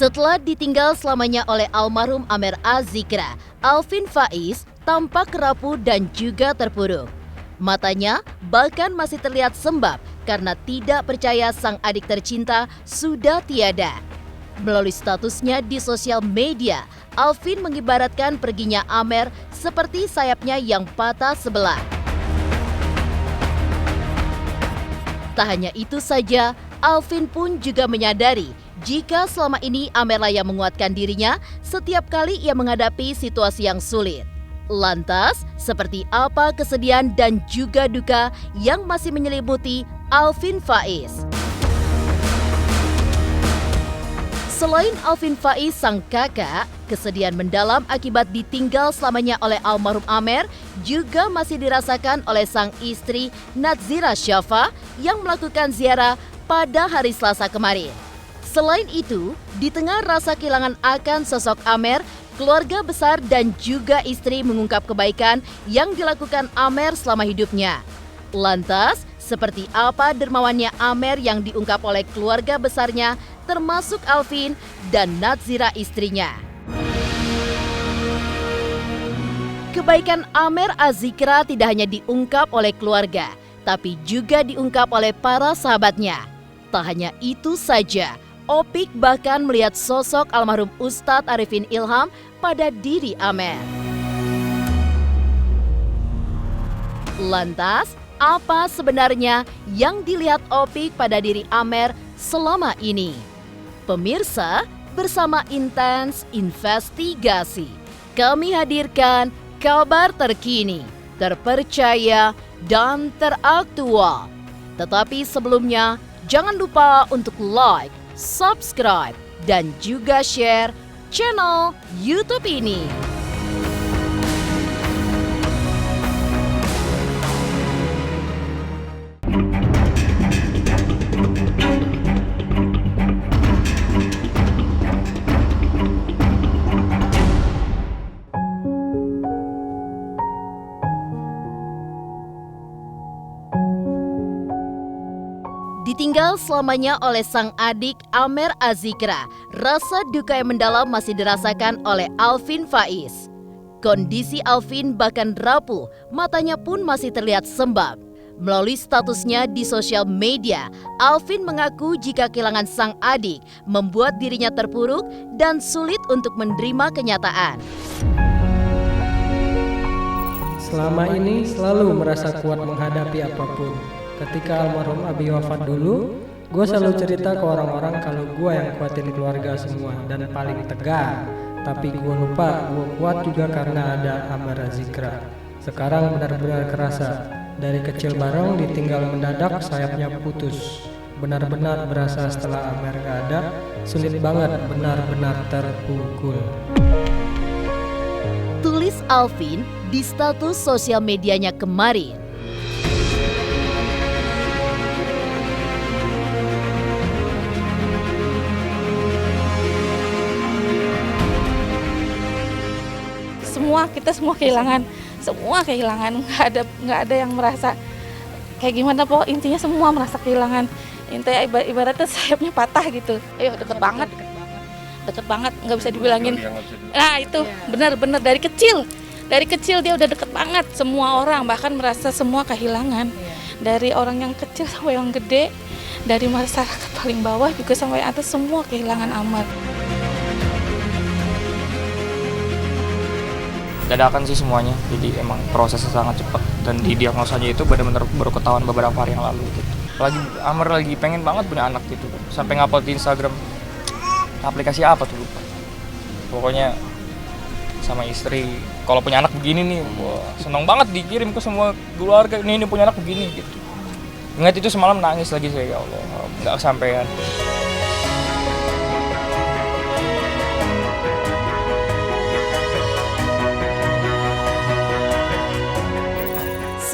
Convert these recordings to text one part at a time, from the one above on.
Setelah ditinggal selamanya oleh almarhum Amer Azikra, Alvin Faiz tampak rapuh dan juga terpuruk. Matanya bahkan masih terlihat sembab karena tidak percaya sang adik tercinta sudah tiada. Melalui statusnya di sosial media, Alvin mengibaratkan perginya Amer seperti sayapnya yang patah sebelah. Tak hanya itu saja, Alvin pun juga menyadari jika selama ini Amerlah yang menguatkan dirinya setiap kali ia menghadapi situasi yang sulit. Lantas, seperti apa kesedihan dan juga duka yang masih menyelimuti Alvin Faiz? Selain Alvin Faiz sang kakak, kesedihan mendalam akibat ditinggal selamanya oleh almarhum Amer juga masih dirasakan oleh sang istri Nadzira Syafa yang melakukan ziarah pada hari Selasa kemarin. Selain itu, di tengah rasa kehilangan akan sosok Amer, keluarga besar dan juga istri mengungkap kebaikan yang dilakukan Amer selama hidupnya. Lantas, seperti apa dermawannya Amer yang diungkap oleh keluarga besarnya, termasuk Alvin dan Nadzira istrinya? Kebaikan Amer Azikra tidak hanya diungkap oleh keluarga, tapi juga diungkap oleh para sahabatnya. Tak hanya itu saja, Opik bahkan melihat sosok almarhum Ustadz Arifin Ilham pada diri Amer. Lantas, apa sebenarnya yang dilihat Opik pada diri Amer selama ini? Pemirsa, bersama Intens Investigasi, kami hadirkan kabar terkini, terpercaya, dan teraktual. Tetapi sebelumnya, jangan lupa untuk like, subscribe, dan juga share channel YouTube ini. Ditinggal selamanya oleh sang adik Amer Azikra, rasa duka yang mendalam masih dirasakan oleh Alvin Faiz. Kondisi Alvin bahkan rapuh, matanya pun masih terlihat sembab. Melalui statusnya di sosial media, Alvin mengaku jika kehilangan sang adik membuat dirinya terpuruk dan sulit untuk menerima kenyataan. Selama ini selalu merasa kuat menghadapi apapun. Ketika almarhum Abi wafat dulu, gue selalu cerita ke orang-orang kalau gue yang kuatin keluarga semua dan paling tegar. Tapi gue lupa gue kuat juga karena ada Amer Azikra. Sekarang benar-benar kerasa, dari kecil bareng ditinggal mendadak sayapnya putus. Benar-benar berasa setelah Amer gak ada, sulit banget, benar-benar terpukul. Tulis Alvin di status sosial medianya kemarin. Kita semua kehilangan, nggak ada yang merasa kayak gimana, pokok intinya semua merasa kehilangan. Intinya ibaratnya sayapnya patah gitu. Ayo deket banget, nggak bisa dibilangin. Nah itu benar-benar dari kecil dia udah deket banget. Semua orang bahkan merasa semua kehilangan, dari orang yang kecil sampai yang gede, dari masyarakat paling bawah juga sampai atas, semua kehilangan Amer. Dadakan sih semuanya, jadi emang prosesnya sangat cepat dan didiagnosanya itu benar-benar baru ketahuan beberapa hari yang lalu gitu. Amer lagi pengen banget punya anak gitu, sampai ngupload di Instagram aplikasi apa tuh lupa. Pokoknya sama istri, kalau punya anak begini nih, wah, seneng banget dikirim ke semua keluarga, ini punya anak begini gitu. Ingat itu semalam nangis lagi saya, ya Allah, nggak kesampean.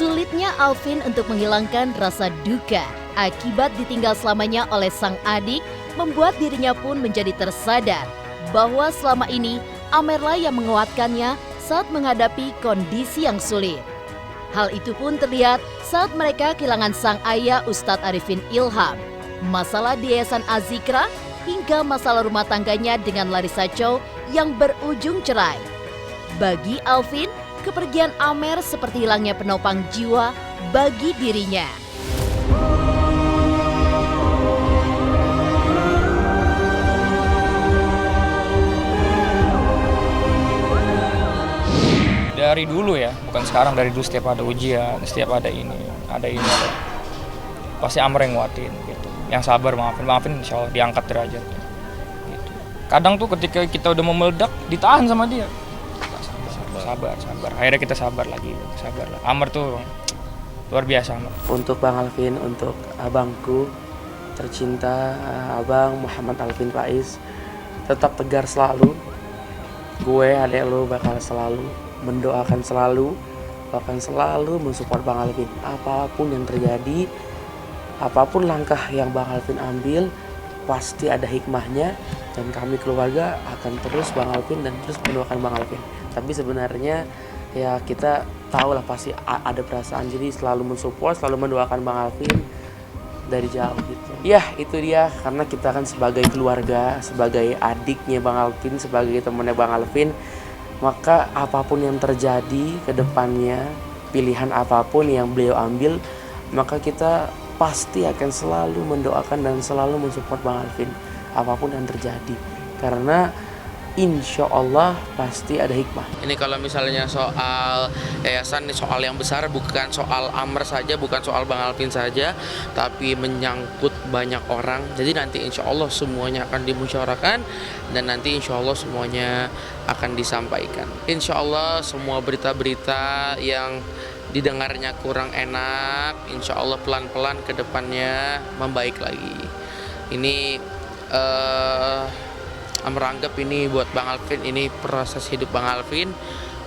Sulitnya Alvin untuk menghilangkan rasa duka akibat ditinggal selamanya oleh sang adik membuat dirinya pun menjadi tersadar bahwa selama ini Amerlah yang menguatkannya saat menghadapi kondisi yang sulit. Hal itu pun terlihat saat mereka kehilangan sang ayah Ustadz Arifin Ilham. Masalah di Yayasan Azikra hingga masalah rumah tangganya dengan Larissa Chow yang berujung cerai. Bagi Alvin, kepergian Amer seperti hilangnya penopang jiwa bagi dirinya. Dari dulu ya, bukan sekarang, dari dulu setiap ada ujian, setiap ada ini. Pasti Amer yang nguatin gitu. Yang sabar, maafin insya Allah diangkat derajatnya. Gitu. Kadang tuh ketika kita udah mau meledak, ditahan sama dia. Sabar. Akhirnya kita sabar lagi. Amer tuh luar biasa. Amer. Untuk Bang Alvin, untuk abangku tercinta, Abang Muhammad Alvin Faiz, tetap tegar selalu. Gue, adek lo bakal selalu mendoakan selalu, bahkan selalu mensupport Bang Alvin. Apapun yang terjadi, apapun langkah yang Bang Alvin ambil, pasti ada hikmahnya, dan kami keluarga akan terus Bang Alvin dan terus mendoakan Bang Alvin. Tapi sebenarnya ya kita tahu lah pasti ada perasaan, jadi selalu mensupport, selalu mendoakan Bang Alvin dari jauh gitu. Ya itu dia, karena kita kan sebagai keluarga, sebagai adiknya Bang Alvin, sebagai temannya Bang Alvin, maka apapun yang terjadi ke depannya, pilihan apapun yang beliau ambil, maka kita pasti akan selalu mendoakan dan selalu mensupport Bang Alvin apapun yang terjadi, karena insya Allah pasti ada hikmah. Ini kalau misalnya soal yayasan, ini soal yang besar, bukan soal Amer saja, bukan soal Bang Alvin saja, tapi menyangkut banyak orang. Jadi nanti insya Allah semuanya akan dimusyawarahkan, dan nanti insya Allah semuanya akan disampaikan. Insya Allah semua berita-berita yang didengarnya kurang enak, insya Allah pelan-pelan ke depannya membaik lagi. Ini Amer anggap ini buat Bang Alvin, ini proses hidup Bang Alvin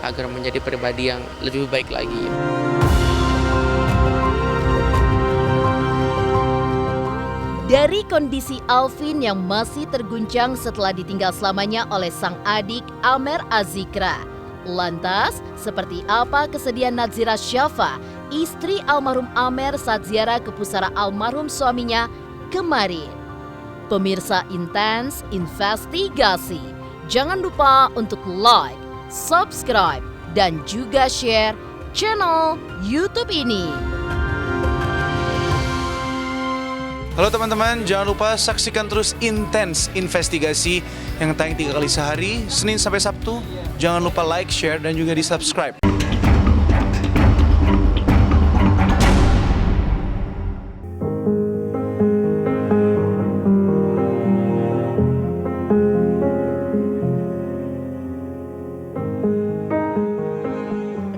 agar menjadi pribadi yang lebih baik lagi. Dari kondisi Alvin yang masih terguncang setelah ditinggal selamanya oleh sang adik Amer Azikra, lantas seperti apa kesedihan Nadzira Syafa, istri almarhum Amer saat ziarah ke pusara almarhum suaminya kemarin? Pemirsa Intens Investigasi, jangan lupa untuk like, subscribe, dan juga share channel YouTube ini. Halo teman-teman, jangan lupa saksikan terus Intens Investigasi yang tayang 3 kali sehari, Senin sampai Sabtu. Jangan lupa like, share, dan juga di-subscribe.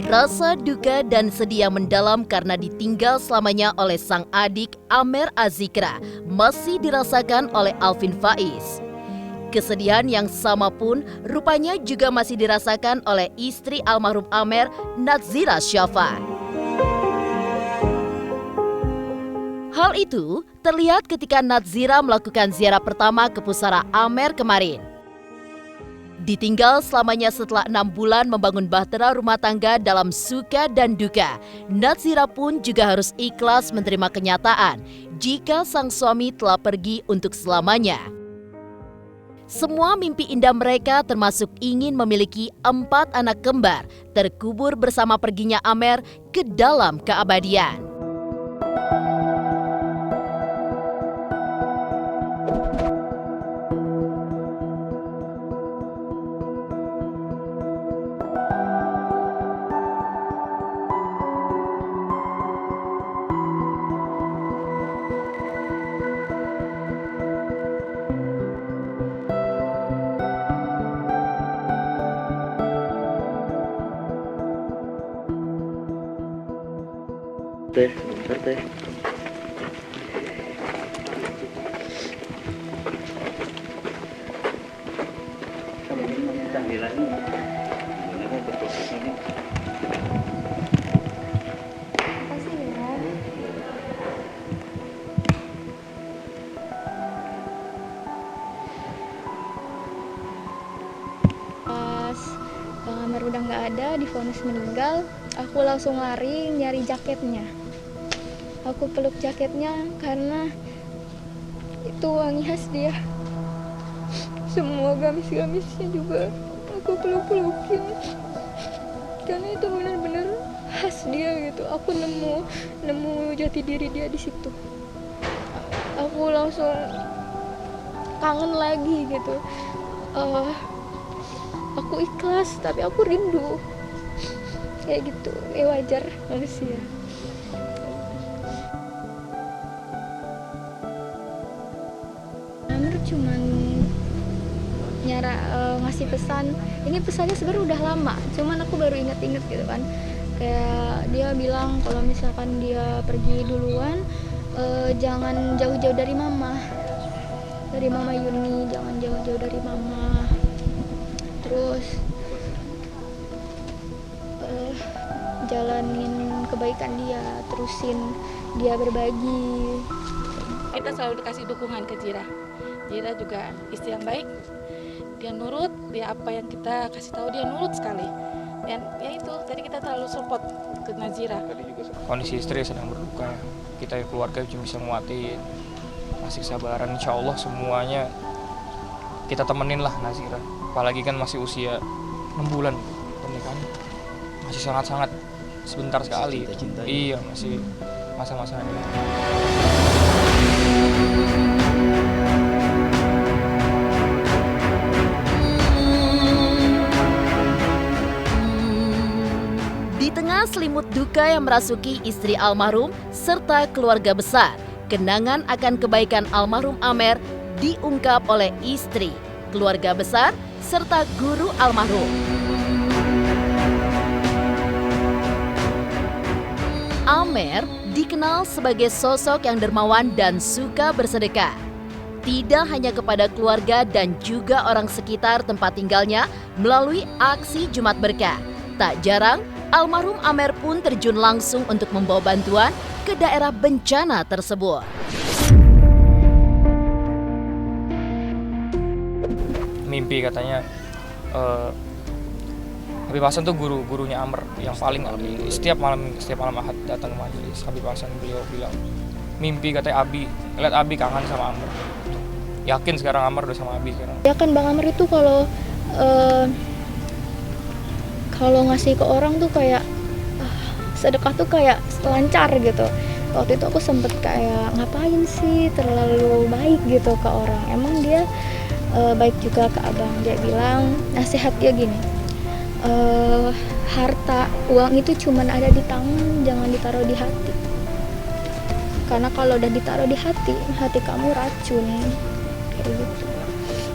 Rasa duka dan sedih yang mendalam karena ditinggal selamanya oleh sang adik Amer Azikra masih dirasakan oleh Alvin Faiz. Kesedihan yang sama pun rupanya juga masih dirasakan oleh istri almarhum Amer, Nadzira Syafa. Hal itu terlihat ketika Nadzira melakukan ziarah pertama ke pusara Amer kemarin. Ditinggal selamanya setelah 6 bulan membangun bahtera rumah tangga dalam suka dan duka, Nadzira pun juga harus ikhlas menerima kenyataan jika sang suami telah pergi untuk selamanya. Semua mimpi indah mereka termasuk ingin memiliki 4 anak kembar terkubur bersama perginya Amer ke dalam keabadian. Bentar teh. Pas Bang Amer udah nggak ada, divonis meninggal, aku langsung lari nyari jaketnya. Aku peluk jaketnya karena itu wangi khas dia. semua gamis-gamisnya juga aku peluk-pelukin, karena itu benar-benar khas dia gitu. Aku nemu jati diri dia di situ. Aku langsung kangen lagi gitu. Aku ikhlas tapi aku rindu, kayak gitu. Wajar manusia. Amir cuman ngasih pesan. Ini pesannya sebenarnya udah lama, cuman aku baru inget-inget gitu kan. Kayak dia bilang kalau misalkan dia pergi duluan, jangan jauh-jauh dari mama Yuni, jangan jauh-jauh dari mama. Terus jalanin kebaikan dia, terusin dia berbagi. Kita selalu dikasih dukungan ke Zira. Zira juga istri yang baik. Dia nurut, dia apa yang kita kasih tahu dia nurut sekali. Dan ya itu, tadi kita terlalu support ke Nazira. Kondisi istri sedang berduka, kita keluarga cuma bisa nguatin, kasih kesabaran. Insya Allah semuanya kita temenin lah Nazira. Apalagi kan masih usia 6 bulan pernikahan, masih sangat-sangat sebentar sekali. Iya, masih masa-masanya. Di tengah selimut duka yang merasuki istri almarhum serta keluarga besar, kenangan akan kebaikan almarhum Amer diungkap oleh istri, keluarga besar, serta guru almarhum. Amer dikenal sebagai sosok yang dermawan dan suka bersedekah. Tidak hanya kepada keluarga dan juga orang sekitar tempat tinggalnya melalui aksi Jumat Berkah. Tak jarang, almarhum Amer pun terjun langsung untuk membawa bantuan ke daerah bencana tersebut. Mimpi katanya Habib Hasan tuh gurunya Amer yang paling setiap malam Ahad datang ke majelis. Habib Hasan beliau bilang mimpi katanya ngeliat Abi kangen sama Amer. Yakin sekarang Amer udah sama Abi sekarang. Ya kan Bang Amer itu kalau ngasih ke orang tuh kayak sedekah tuh kayak lancar gitu. Waktu itu aku sempet kayak ngapain sih terlalu baik gitu ke orang. Emang dia baik juga ke abang. Dia bilang nasihat dia gini, harta uang itu cuman ada di tangan, jangan ditaruh di hati. Karena kalau udah ditaruh di hati kamu racun kayak gitu.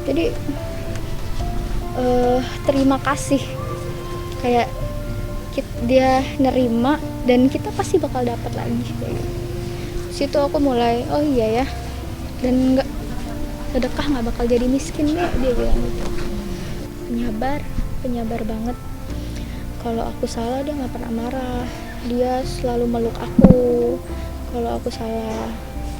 Jadi terima kasih, kayak dia nerima dan kita pasti bakal dapat lagi kayak gitu. Situ aku mulai oh iya ya, dan nggak sedekah nggak bakal jadi miskin deh, dia bilang gitu. Penyabar banget. Kalau aku salah dia nggak pernah marah, dia selalu meluk aku. Kalau aku salah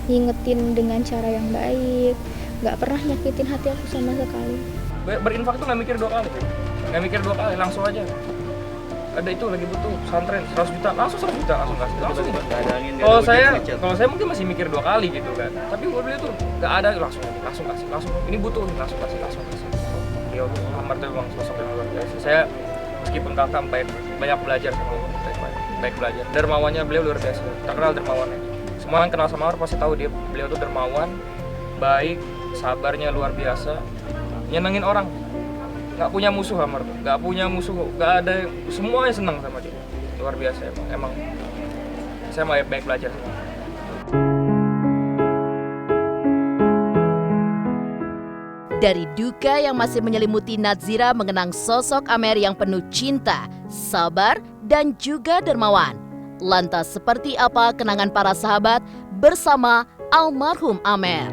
ngingetin dengan cara yang baik, nggak pernah nyakitin hati aku sama sekali. Berinfak tuh nggak mikir dua kali, langsung aja. Ada itu lagi butuh pesantren 100 juta, langsung 100 juta langsung kasih, langsung. Kalau saya mungkin masih mikir 2 kali gitu kan, tapi beliau tuh nggak ada, langsung kasih, langsung ini butuh, langsung kasih. Beliau tuh Amer tuh memang sosok yang luar biasa. Saya meskipun kakak banyak belajar sama beliau, baik belajar. Dermawannya beliau luar biasa, terkenal dermawannya. Semua yang kenal sama Amer pasti tahu beliau tuh dermawan, baik, sabarnya luar biasa, nyenengin orang. Nggak punya musuh Amer, nggak ada, semuanya senang sama dia, luar biasa emang saya baik belajar. Dari duka yang masih menyelimuti Nazira mengenang sosok Amer yang penuh cinta, sabar, dan juga dermawan. Lantas seperti apa kenangan para sahabat bersama almarhum Amer?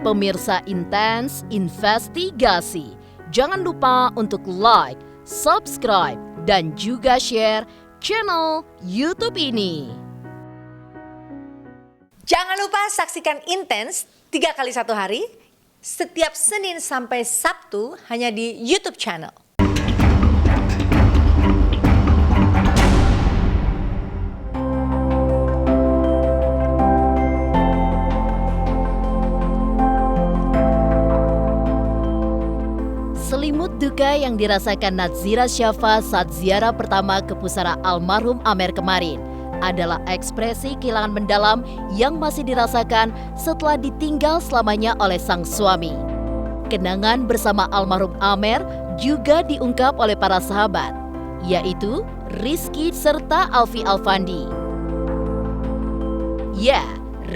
Pemirsa Intens Investigasi, jangan lupa untuk like, subscribe, dan juga share channel YouTube ini. Jangan lupa saksikan Intens 3 kali 1 hari, setiap Senin sampai Sabtu hanya di YouTube channel. duka yang dirasakan Nadzira Syafa saat ziarah pertama ke pusara almarhum Amer kemarin adalah ekspresi kehilangan mendalam yang masih dirasakan setelah ditinggal selamanya oleh sang suami. Kenangan bersama almarhum Amer juga diungkap oleh para sahabat, yaitu Rizky serta Alfi Alfandi. Ya,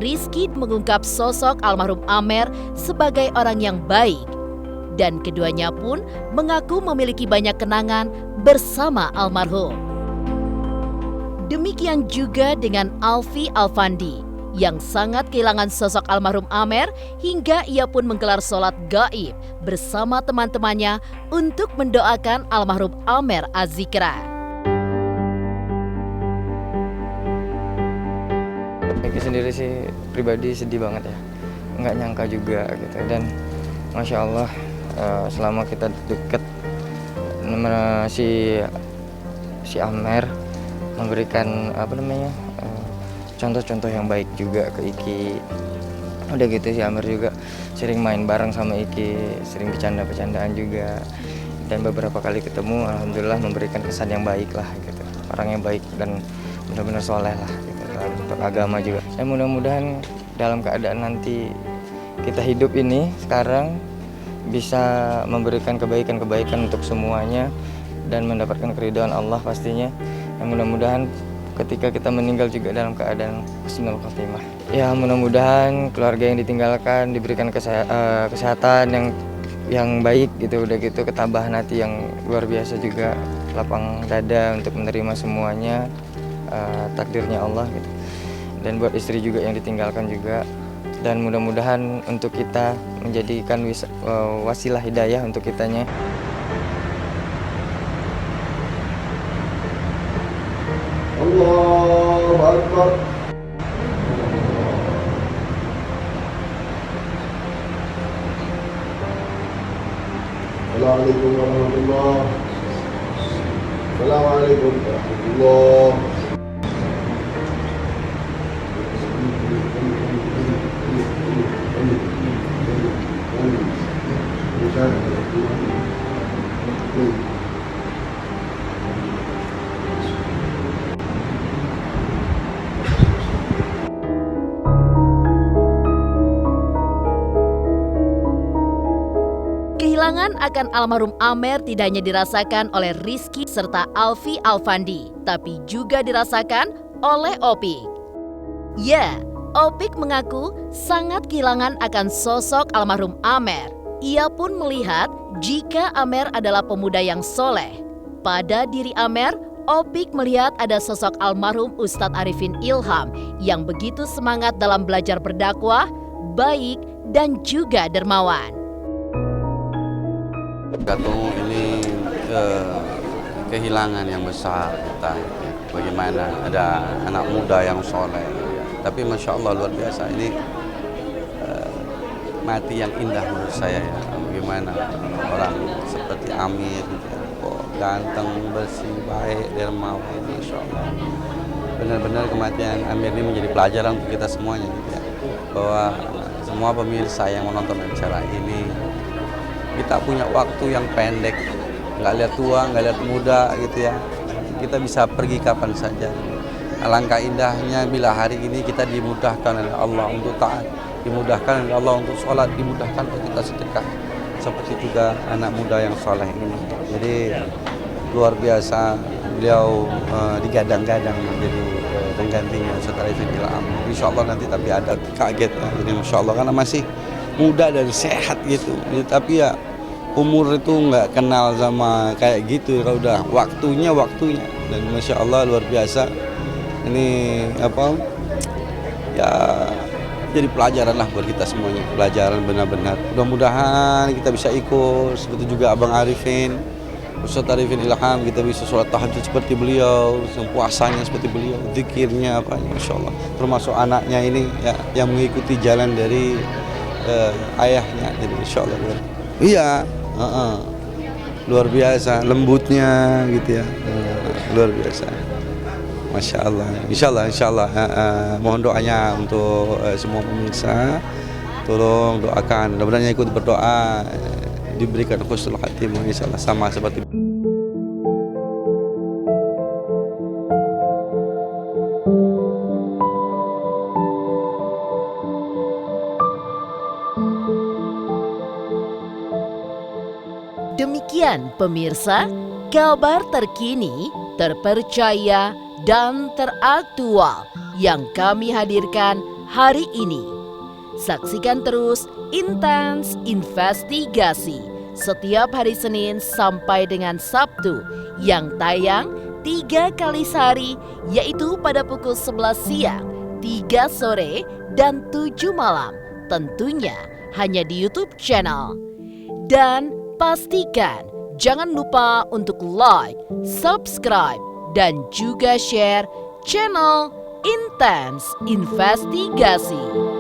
Rizky mengungkap sosok almarhum Amer sebagai orang yang baik, dan keduanya pun mengaku memiliki banyak kenangan bersama almarhum. Demikian juga dengan Alfi Alfandi yang sangat kehilangan sosok almarhum Amer hingga ia pun menggelar sholat gaib bersama teman-temannya untuk mendoakan almarhum Amer Azikra. Eki sendiri sih pribadi sedih banget ya, nggak nyangka juga gitu. Dan Masya Allah selama kita deket si Amer memberikan contoh-contoh yang baik juga ke Iki. Udah gitu si Amer juga sering main bareng sama Iki, sering bercanda-bercandaan juga. Dan beberapa kali ketemu alhamdulillah memberikan kesan yang baik lah gitu. Orang yang baik dan benar-benar soleh lah gitu, dalam agama juga. Dan mudah-mudahan dalam keadaan nanti kita hidup ini sekarang bisa memberikan kebaikan-kebaikan untuk semuanya dan mendapatkan keridhaan Allah pastinya. Dan mudah-mudahan ketika kita meninggal juga dalam keadaan husnul khotimah. Ya mudah-mudahan keluarga yang ditinggalkan diberikan kesehatan yang baik gitu, udah gitu ketabahan hati yang luar biasa juga, lapang dada untuk menerima semuanya takdirnya Allah gitu. Dan buat istri juga yang ditinggalkan juga. Dan mudah-mudahan untuk kita menjadikan wasilah hidayah untuk kitanya. Allahu Akbar. Assalamualaikum warahmatullahi wabarakatuh. Assalamualaikum warahmatullahi wabarakatuh. Kehilangan akan almarhum Amer tidak hanya dirasakan oleh Rizky serta Alfi Alfandi, tapi juga dirasakan oleh Opik. Ya, Opik mengaku sangat kehilangan akan sosok almarhum Amer. Ia pun melihat jika Amer adalah pemuda yang soleh. Pada diri Amer, Opik melihat ada sosok almarhum Ustadz Arifin Ilham yang begitu semangat dalam belajar berdakwah, baik dan juga dermawan. Gatung ini kehilangan yang besar kita. Bagaimana ada anak muda yang soleh, tapi Masya Allah luar biasa ini mati yang indah menurut saya ya. Bagaimana orang seperti Amir kok ganteng, bersih, baik, dermawan, Masya Allah. Benar-benar kematian Amir ini menjadi pelajaran untuk kita semuanya gitu ya. Bahwa semua pemirsa yang menonton acara ini, kita punya waktu yang pendek, nggak lihat tua, nggak lihat muda gitu ya. Kita bisa pergi kapan saja. Alangkah indahnya bila hari ini kita dimudahkan oleh Allah untuk taat, dimudahkan oleh Allah untuk sholat, dimudahkan untuk kita sedekah. Seperti juga anak muda yang soleh ini. Jadi luar biasa beliau digadang-gadang menjadi penggantinya Ustadz Arifin Ilham. Insya Allah nanti tapi ada kaget ya. Jadi Masya Allah karena masih muda dan sehat gitu. Tapi ya umur itu nggak kenal sama kayak gitu, kalau udah waktunya dan Masya Allah luar biasa ini ya jadi pelajaran lah buat kita semuanya, pelajaran benar-benar. Mudah-mudahan kita bisa ikut seperti juga Abang Arifin, Ustadz Arifin Ilham, kita bisa sholat tahajud seperti beliau, puasanya seperti beliau, zikirnya Masya Allah. Termasuk anaknya ini ya, yang mengikuti jalan dari ayahnya, jadi Insya Allah luar biasa lembutnya gitu ya, luar biasa, Masya Allah. Insya Allah mohon doanya untuk semua pemirsa, tolong doakan, mudah-mudahan ikut berdoa diberikan husnul khatimah insyaallah, sama seperti Demikian pemirsa, kabar terkini, terpercaya, dan teraktual yang kami hadirkan hari ini. Saksikan terus Intens Investigasi setiap hari Senin sampai dengan Sabtu yang tayang 3 kali sehari, yaitu pada pukul 11 siang, 3 sore, dan 7 malam. Tentunya hanya di YouTube channel. Dan pastikan jangan lupa untuk like, subscribe, dan juga share channel Intens Investigasi.